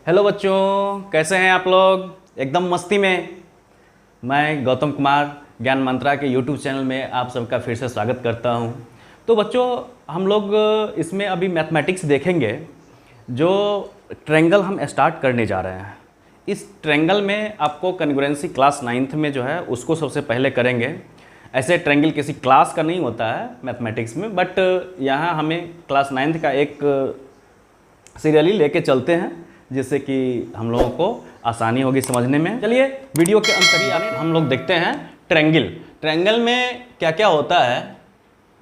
Hello बच्चों, कैसे हैं आप लोग? एकदम मस्ती में। मैं गौतम कुमार ज्ञान मंत्रा के यूट्यूब चैनल में आप सबका फिर से स्वागत करता हूं। तो बच्चों, हम लोग इसमें अभी मैथमेटिक्स देखेंगे। जो ट्रायंगल हम स्टार्ट करने जा रहे हैं, इस ट्रायंगल में आपको कॉन्ग्रुएंसी क्लास 9th में जो है उसको सबसे पहले करेंगे। ऐसे ट्रायंगल किसी क्लास का नहीं होता है मैथमेटिक्स में, बट यहाँ हमें क्लास 9th का एक सीरियली लेके चलते हैं, जिससे कि हम लोगों को आसानी होगी समझने में। चलिए वीडियो के अंत तक हम लोग देखते हैं ट्रायंगल। ट्रायंगल में क्या क्या होता है,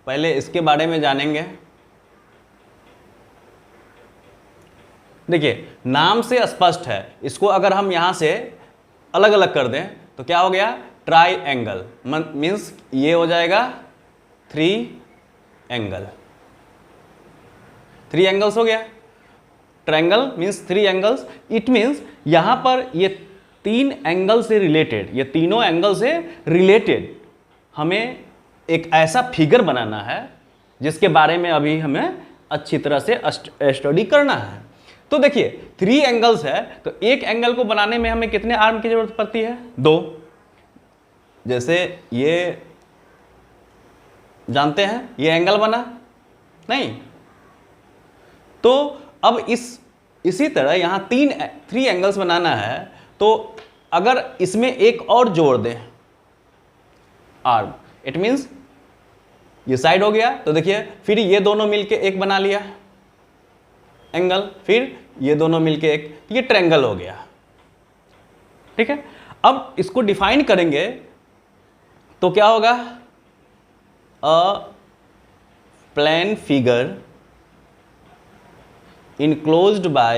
पहले इसके बारे में जानेंगे। देखिए, नाम से स्पष्ट है, इसको अगर हम यहाँ से अलग अलग कर दें तो क्या हो गया? ट्राइएंगल मीन्स ये हो जाएगा 3 एंगल। 3 एंगल्स हो गया। Triangle means 3 angles. It means यहाँ पर ये 3 एंगल से रिलेटेड, ये तीनों एंगल से रिलेटेड हमें एक ऐसा फिगर बनाना है जिसके बारे में अभी हमें अच्छी तरह से स्टडी करना है। तो देखिए, 3 एंगल्स है, तो एक एंगल को बनाने में हमें कितने आर्म की जरूरत पड़ती है? 2। जैसे ये जानते हैं, ये एंगल बना नहीं, तो अब इसी तरह यहाँ 3 एंगल्स बनाना है। तो अगर इसमें एक और जोड़ दें आर्म, इट मीन्स ये साइड हो गया। तो देखिए, फिर ये दोनों मिलके एक बना लिया एंगल, फिर ये दोनों मिलके एक, ये ट्रायंगल हो गया। ठीक है, अब इसको डिफाइन करेंगे तो क्या होगा? अ plane figure enclosed by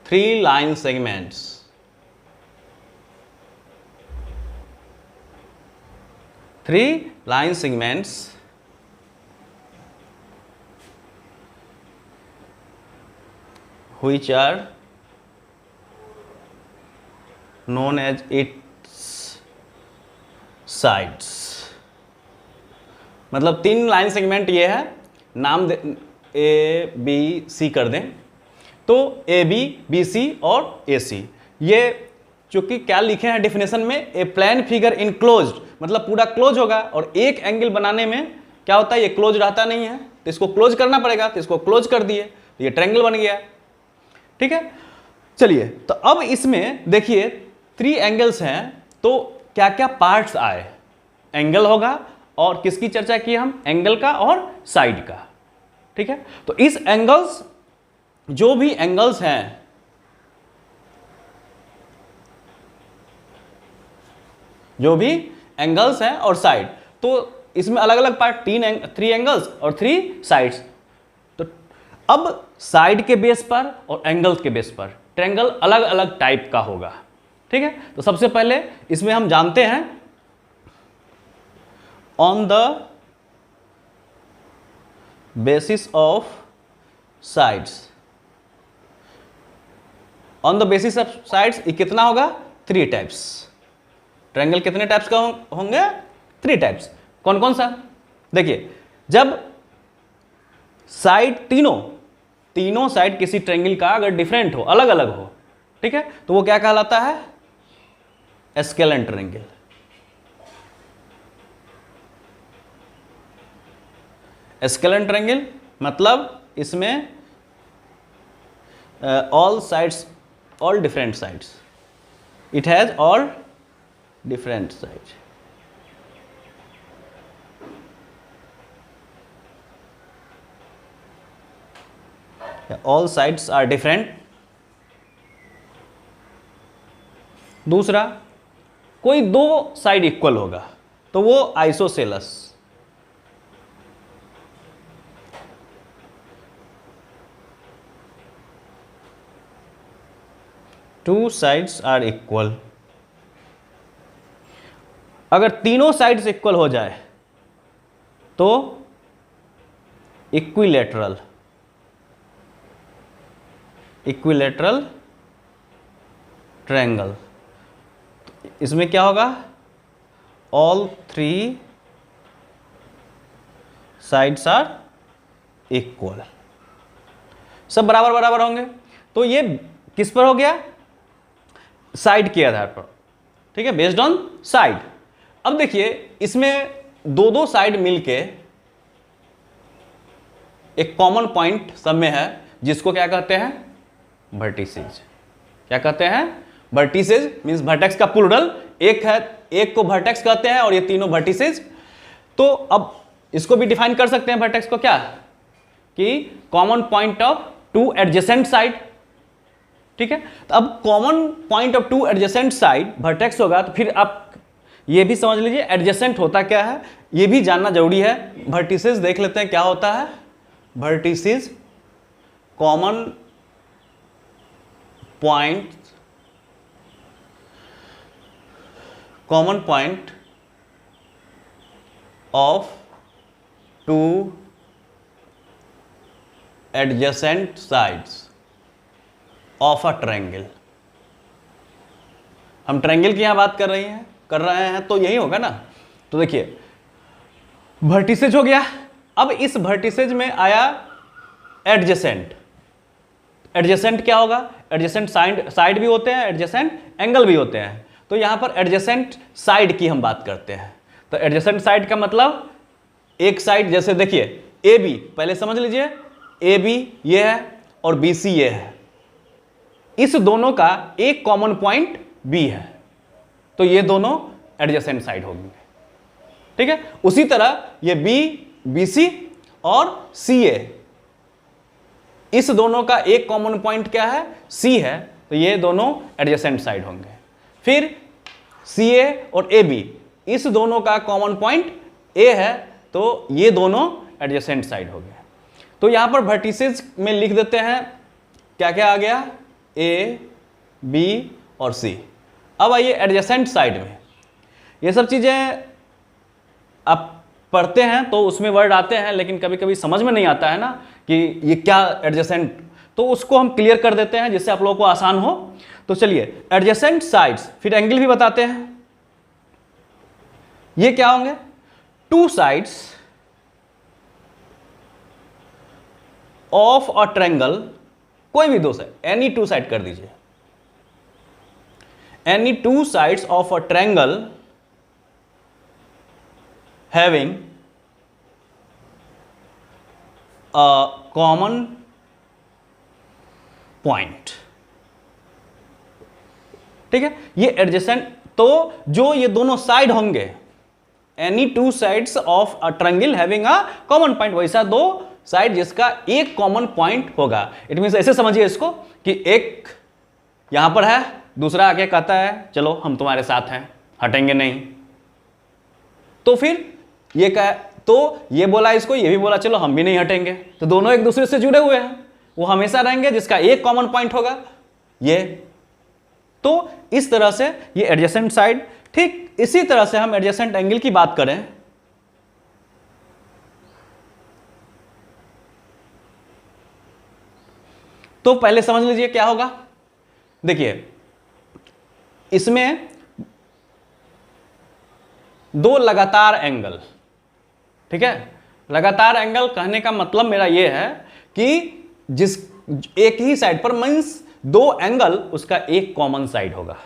3 line segments. 3 line segments which are known as its sides. मतलब 3 लाइन सेगमेंट ये है, नाम ए बी सी कर दें तो ए बी सी और ए सी। ये चूंकि क्या लिखे हैं डेफिनेशन में, ए प्लेन फिगर इनक्लोज्ड, मतलब पूरा क्लोज होगा। और एक एंगल बनाने में क्या होता है, ये क्लोज रहता नहीं है, तो इसको क्लोज करना पड़ेगा, तो इसको क्लोज कर दिए, तो ये ट्रायंगल बन गया। ठीक है, चलिए, तो अब इसमें देखिए 3 एंगल्स हैं, तो क्या क्या पार्ट्स आए? एंगल होगा, और किसकी चर्चा की हम? एंगल का और साइड का। ठीक है, तो इस एंगल्स, जो भी एंगल्स हैं, जो भी एंगल्स हैं और साइड, तो इसमें अलग अलग पार्ट, 3 एंगल्स और 3 साइड्स। तो अब साइड के बेस पर और एंगल्स के बेस पर ट्रायंगल अलग अलग टाइप का होगा। ठीक है, तो सबसे पहले इसमें हम जानते हैं on the basis of sides. On the basis of sides ये कितना होगा? 3 टाइप्स। ट्रायंगल कितने टाइप्स का होंगे? 3 टाइप्स। कौन कौन सा? देखिए, जब साइड तीनों साइड किसी ट्रायंगल का अगर डिफरेंट हो, अलग अलग हो, ठीक है, तो वो क्या कहलाता है? Scalene triangle. स्केलन ट्रायंगल मतलब इसमें all sides, all different sides, it has all different sides. All sides are different. दूसरा, कोई 2 साइड इक्वल होगा तो वो आइसोसेलस। 2 sides are equal. अगर तीनों साइड्स इक्वल हो जाए तो इक्विलैटरल ट्रायंगल। इसमें क्या होगा? ऑल 3 साइड्स आर इक्वल, सब बराबर बराबर होंगे। तो ये किस पर हो गया, साइड के आधार पर, ठीक है, बेस्ड ऑन साइड। अब देखिए इसमें दो दो साइड मिलके एक कॉमन पॉइंट सब में है, जिसको क्या कहते हैं, वर्टिसेज। क्या कहते हैं, वर्टिसेज, मींस वर्टेक्स का प्लूरल, एक है, एक को वर्टेक्स कहते हैं और ये तीनों वर्टिसेज। तो अब इसको भी डिफाइन कर सकते हैं वर्टेक्स को, क्या, कि common point of two adjacent side, ठीक है। तो अब common point of two adjacent side vertex होगा, तो फिर आप ये भी समझ लीजिए एडजेसेंट होता क्या है, ये भी जानना जरूरी है। वर्टिसेज देख लेते हैं क्या होता है, vertices common point, common point of two adjacent sides of a triangle. हम ट्रायंगल की यहां बात कर रहे हैं तो यही होगा ना। तो देखिए वर्टिसेज हो गया, अब इस वर्टिसेज में आया एडजेसेंट। एडजेसेंट क्या होगा, एडजेसेंट साइड भी होते हैं, एडजेसेंट एंगल भी होते हैं। तो यहां पर एडजेसेंट साइड की हम बात करते हैं। तो एडजेसेंट साइड का मतलब एक साइड, जैसे देखिए ए बी, पहले समझ लीजिए ए बी ये है और बी सी ये है, इस दोनों का एक कॉमन पॉइंट बी है, तो ये दोनों एडजेसेंट साइड होंगे, ठीक है। उसी तरह ये बी, बी सी और सी ए, इस दोनों का एक कॉमन पॉइंट क्या है, सी है, तो ये दोनों एडजेसेंट साइड होंगे। फिर सी ए और ए बी, इस दोनों का कॉमन पॉइंट ए है, तो ये दोनों एडजेसेंट साइड हो गए। तो यहां पर वर्टिसेज में लिख देते हैं क्या क्या आ गया, ए बी और सी। अब आइए एडजेसेंट साइड में, ये सब चीजें आप पढ़ते हैं तो उसमें वर्ड आते हैं, लेकिन कभी कभी समझ में नहीं आता है ना कि ये क्या एडजेसेंट, तो उसको हम क्लियर कर देते हैं जिससे आप लोगों को आसान हो। तो चलिए एडजेसेंट साइड्स, फिर एंगल भी बताते हैं। ये क्या होंगे, two sides of a triangle, कोई भी दो साइड, एनी टू साइड कर दीजिए, any two sides of a triangle having a common point, ठीक है। ये एडजेसेंट, तो जो ये दोनों साइड होंगे, any two sides of a triangle having a common point, वैसा दो साइड जिसका एक कॉमन पॉइंट होगा। इट मींस ऐसे समझिए इसको कि एक यहां पर है, दूसरा आके कहता है चलो हम तुम्हारे साथ हैं, हटेंगे नहीं, तो फिर ये क्या, तो ये बोला इसको, ये भी बोला चलो हम भी नहीं हटेंगे, तो दोनों एक दूसरे से जुड़े हुए हैं, वो हमेशा रहेंगे जिसका एक कॉमन पॉइंट होगा ये। तो इस तरह से ये एडजेसेंट साइड, ठीक इसी तरह से हम एडजेसेंट एंगल की बात करें तो पहले समझ लीजिए क्या होगा। देखिए इसमें दो लगातार एंगल, ठीक है। लगातार एंगल कहने का मतलब मेरा यह है कि जिस एक ही साइड पर, मींस दो एंगल, उसका एक कॉमन साइड होगा,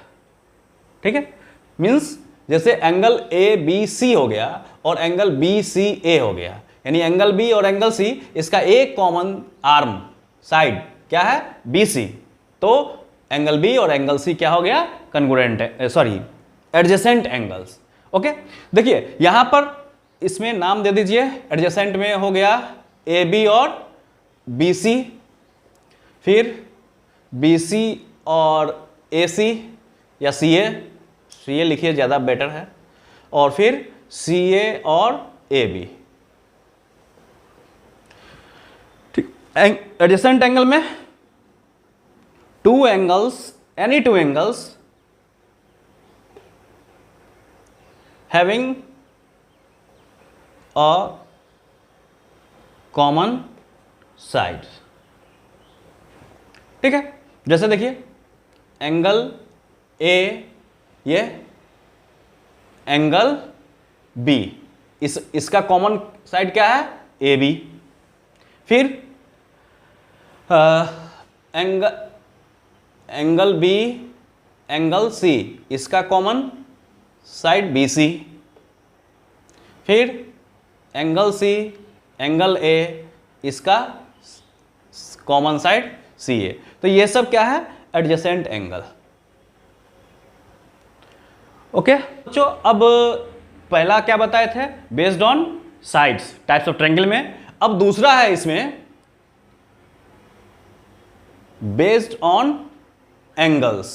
ठीक है। मींस जैसे एंगल ए बी सी हो गया और एंगल बी सी ए हो गया, यानी एंगल बी और एंगल सी, इसका एक कॉमन आर्म साइड क्या है, बी सी, तो एंगल बी और एंगल सी क्या हो गया, congruent, sorry adjacent angles. Okay, देखिए यहां पर इसमें नाम दे दीजिए, एडजेसेंट में हो गया ए बी और बी सी, फिर बी सी और ए सी या सी ए लिखिए ज़्यादा बेटर है, और फिर सी ए और ए बी, ठीक। एडजेसेंट एंगल में two angles, any two angles having a common side, ठीक है। जैसे देखिए एंगल ए, ये एंगल बी, इसका कॉमन साइड क्या है, ए बी। फिर एंगल बी एंगल सी, इसका कॉमन साइड बी सी। फिर एंगल सी एंगल ए, इसका कॉमन साइड सी ए। तो ये सब क्या है, एडजेसेंट एंगल। ओके बच्चों, अब पहला क्या बताए थे, based on sides types of triangle में। अब दूसरा है इसमें बेस्ड ऑन एंगल्स।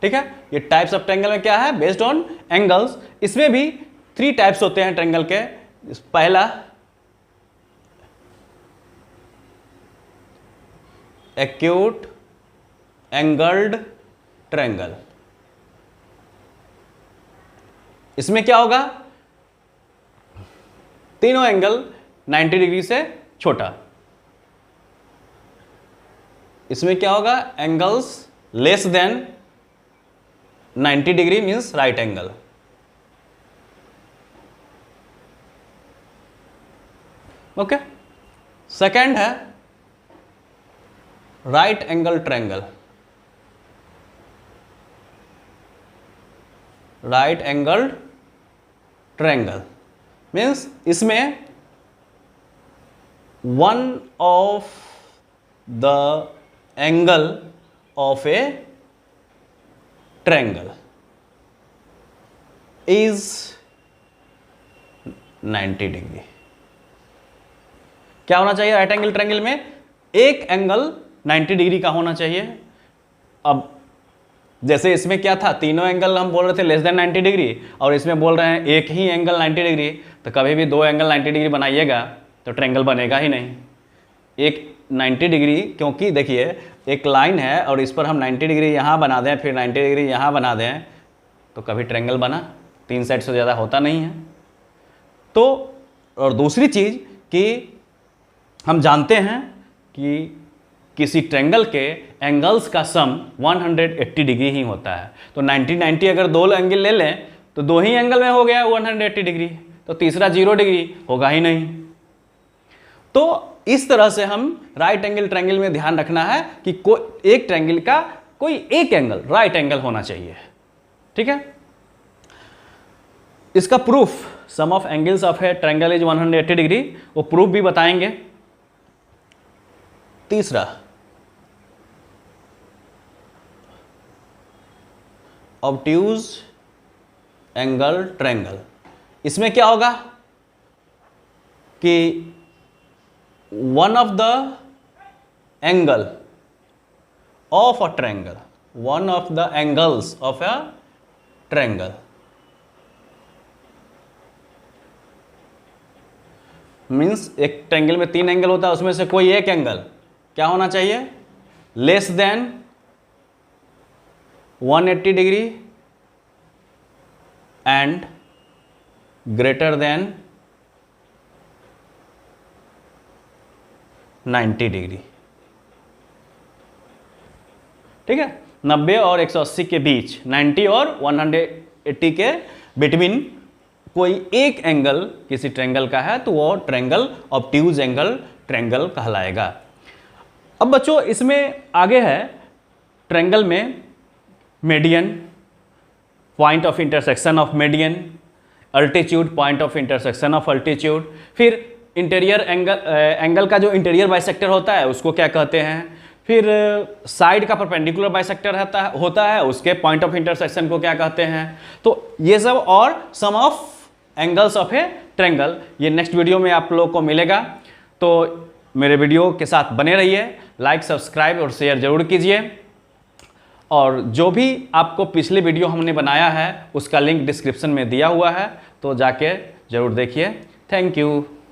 ठीक है, ये टाइप्स ऑफ ट्रायंगल में क्या है, बेस्ड ऑन एंगल्स। इसमें भी 3 टाइप्स होते हैं ट्रायंगल के। पहला एक्यूट एंगल्ड ट्रायंगल। इसमें क्या होगा, तीनों एंगल 90 डिग्री से छोटा। इसमें क्या होगा, angles less than 90 degree means right angle. Okay, second है right angle triangle. Right angle triangle means इसमें one of the angle of a triangle is 90 degree. क्या होना चाहिए राइट एंगल ट्रायंगल में, एक एंगल 90 डिग्री का होना चाहिए। अब जैसे इसमें क्या था, तीनों एंगल हम बोल रहे थे लेस देन 90 डिग्री, और इसमें बोल रहे हैं एक ही एंगल 90 डिग्री। तो कभी भी 2 एंगल 90 डिग्री बनाइएगा तो ट्रायंगल बनेगा ही नहीं। एक 90 डिग्री, क्योंकि देखिए एक लाइन है और इस पर हम 90 डिग्री यहाँ बना दें, फिर 90 डिग्री यहाँ बना दें, तो कभी ट्रायंगल बना, 3 साइड से ज़्यादा होता नहीं है। तो और दूसरी चीज़ कि हम जानते हैं कि किसी ट्रायंगल के एंगल्स का सम 180 डिग्री ही होता है। तो 90-90 अगर 2 एंगल ले लें तो 2 ही एंगल में हो गया 180 डिग्री, तो तीसरा 0 डिग्री होगा ही नहीं। तो इस तरह से हम राइट एंगल ट्रायंगल में ध्यान रखना है कि एक ट्रायंगल का कोई एक एंगल राइट एंगल होना चाहिए। ठीक है, इसका proof, sum of angles of a triangle is 180 degree, वो प्रूफ भी बताएंगे। तीसरा ऑब्ट्यूज एंगल ट्रायंगल। इसमें क्या होगा कि one of the angle of a triangle, one of the angles of a triangle means एक ट्रायंगल में 3 एंगल होता है, उसमें से कोई एक एंगल क्या होना चाहिए, less than 180 degree and greater than 90 degree. ठीक है, 90 और 180 के बीच, 90 और 180 के बिटवीन कोई एक एंगल किसी ट्रायंगल का है तो वो ट्रायंगल ऑब्ट्यूज एंगल ट्रायंगल कहलाएगा। अब बच्चों इसमें आगे है ट्रायंगल में median, point of intersection of median, altitude, point of intersection of altitude. फिर इंटीरियर एंगल का जो इंटीरियर बाइसेक्टर होता है उसको क्या कहते हैं। फिर साइड का परपेंडिकुलर बाइसेक्टर होता है उसके पॉइंट ऑफ इंटरसेक्शन को क्या कहते हैं। तो ये सब और sum of angles of a triangle, ये नेक्स्ट वीडियो में आप लोगों को मिलेगा। तो मेरे वीडियो के साथ बने रहिए, लाइक सब्सक्राइब और शेयर जरूर कीजिए। और जो भी आपको पिछले वीडियो हमने बनाया है उसका लिंक डिस्क्रिप्शन में दिया हुआ है, तो जाके ज़रूर देखिए। Thank you.